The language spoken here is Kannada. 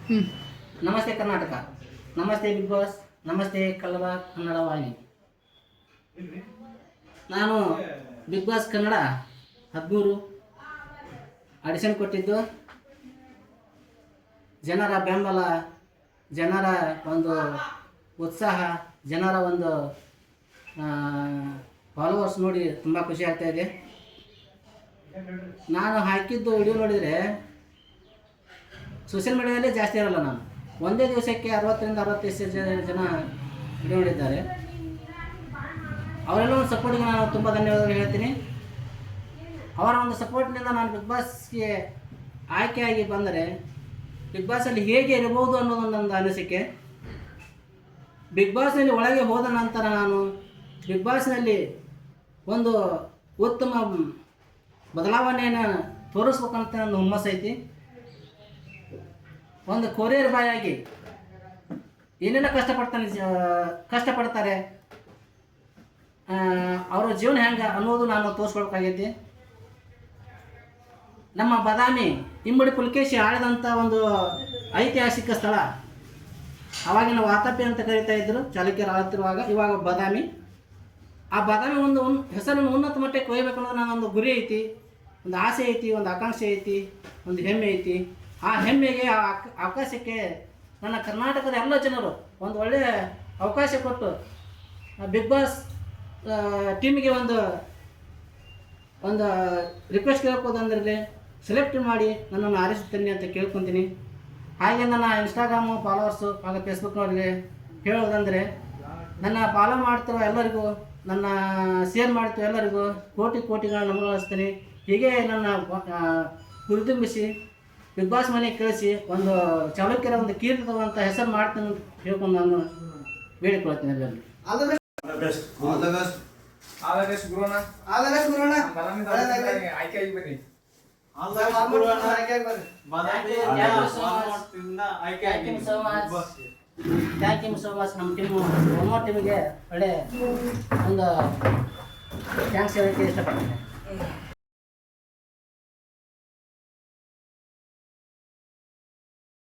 ನಮಸ್ತೆ ಕರ್ನಾಟಕ, ನಮಸ್ತೆ ಬಿಗ್ ಬಾಸ್, ನಮಸ್ತೆ ಕನ್ನಡ ವಾಹಿನಿ. ನಾನು ಬಿಗ್ ಬಾಸ್ ಕನ್ನಡ 13 ಆಡಿಷನ್ ಕೊಟ್ಟಿದ್ದು. ಜನರ ಬೆಂಬಲ, ಜನರ ಒಂದು ಉತ್ಸಾಹ, ಜನರ ಒಂದು ಫಾಲೋವರ್ಸ್ ನೋಡಿ ತುಂಬ ಖುಷಿ ಆಗ್ತಾಯಿದೆ. ನಾನು ಹಾಕಿದ್ದು ವಿಡಿಯೋ ನೋಡಿದರೆ ಸೋಷಿಯಲ್ ಮೀಡಿಯಾದಲ್ಲೇ ಜಾಸ್ತಿ ಇರಲ್ಲ. ನಾನು ಒಂದೇ ದಿವಸಕ್ಕೆ 60-65 ಜನ ವಿಡಿಯೋ ನೋಡಿದ್ದಾರೆ. ಅವರೆಲ್ಲ ಒಂದು ಸಪೋರ್ಟಿಗೆ ನಾನು ತುಂಬ ಧನ್ಯವಾದಗಳು ಹೇಳ್ತೀನಿ. ಅವರ ಒಂದು ಸಪೋರ್ಟ್ನಿಂದ ನಾನು ಬಿಗ್ ಬಾಸ್ಗೆ ಆಯ್ಕೆಯಾಗಿ ಬಂದರೆ ಬಿಗ್ ಬಾಸಲ್ಲಿ ಹೇಗೆ ಇರಬಹುದು ಅನ್ನೋದೊಂದು ಅನಿಸಿಕೆ. ಬಿಗ್ ಬಾಸ್ನಲ್ಲಿ ಒಳಗೆ ಹೋದ ನಂತರ ನಾನು ಬಿಗ್ ಬಾಸ್ನಲ್ಲಿ ಒಂದು ಉತ್ತಮ ಬದಲಾವಣೆಯನ್ನು ತೋರಿಸ್ಬೇಕಂತ ಒಂದು ಹುಮ್ಮಸ್ಸೈತಿ. ಒಂದು ಕೊರಿಯರ್ ಬಾಯ್ ಆಗಿ ಏನೆಲ್ಲ ಕಷ್ಟಪಡ್ತಾರೆ, ಅವರ ಜೀವನ ಹೆಂಗೆ ಅನ್ನೋದು ನಾನು ತೋರಿಸ್ಕೊಳ್ಬೇಕಾಗೈತಿ. ನಮ್ಮ ಬಾದಾಮಿ ಇಮ್ಮಡಿ ಪುಲಕೇಶಿ ಆಳಿದಂಥ ಒಂದು ಐತಿಹಾಸಿಕ ಸ್ಥಳ. ಅವಾಗಿನ ವಾತಾಪಿ ಅಂತ ಕರೀತಾ ಇದ್ದರು ಚಾಲುಕ್ಯರು ಆಳುತ್ತಿರುವಾಗ. ಇವಾಗ ಬಾದಾಮಿ. ಆ ಬಾದಾಮಿ ಒಂದು ಹೆಸರನ್ನು ಉನ್ನತ ಮಟ್ಟಕ್ಕೆ ಒಯ್ಯಬೇಕು ಅನ್ನೋದು ನನ್ನೊಂದು ಗುರಿ ಐತಿ, ಒಂದು ಆಸೆ ಐತಿ, ಒಂದು ಆಕಾಂಕ್ಷೆ ಐತಿ, ಒಂದು ಹೆಮ್ಮೆ ಐತಿ. ಆ ಹೆಮ್ಮೆಗೆ, ಆ ಅವಕಾಶಕ್ಕೆ ನನ್ನ ಕರ್ನಾಟಕದ ಎಲ್ಲ ಜನರು ಒಂದು ಒಳ್ಳೆಯ ಅವಕಾಶ ಕೊಟ್ಟು ಬಿಗ್ ಬಾಸ್ ಟೀಮಿಗೆ ಒಂದು ರಿಕ್ವೆಸ್ಟ್ ಕೇಳ್ಕೋದಂದ್ರೆ ಸೆಲೆಕ್ಟ್ ಮಾಡಿ ನನ್ನನ್ನು ಆರಿಸುತ್ತೇನೆ ಅಂತ ಕೇಳ್ಕೊತೀನಿ. ಹಾಗೆ ನನ್ನ ಇನ್ಸ್ಟಾಗ್ರಾಮು ಫಾಲೋವರ್ಸು ಹಾಗೂ ಫೇಸ್ಬುಕ್ನವ್ರಿಗೆ ಹೇಳೋದಂದರೆ, ನನ್ನ ಫಾಲೋ ಮಾಡ್ತಿರೋ ಎಲ್ಲರಿಗೂ, ನನ್ನ ಶೇರ್ ಮಾಡ್ತಿರೋ ಎಲ್ಲರಿಗೂ ಕೋಟಿಗಳನ್ನು ನಮಸ್ತೀನಿ. ಹೀಗೆ ನನ್ನ ಹುರಿದುಂಬಿಸಿ ಬಿಗ್ ಬಾಸ್ ಮನೆಗೆ ಕಳಿಸಿ ಒಂದು ಚಾಲುಕ್ಯರ ಒಂದು ಕೀರ್ತಿ ತಗೊಂತ ಹೆಸರು ಮಾಡ್ತೀನಿ ಅಂತ ಹೇಳ್ಕೊಂಡು ನಾನು ಬೇಡಿಕೊಳ್ತೀನಿ ಎಲ್ಲರಲ್ಲಿ. Thank you so much. ನಮ್ಮ ಟೀಮಿಗೆ ಒಳ್ಳೆ ಒಂದು ಥ್ಯಾಂಕ್ಸ್ ಹೇಳೋಕ್ಕೆ ಇಷ್ಟಪಡ್ತೀನಿ.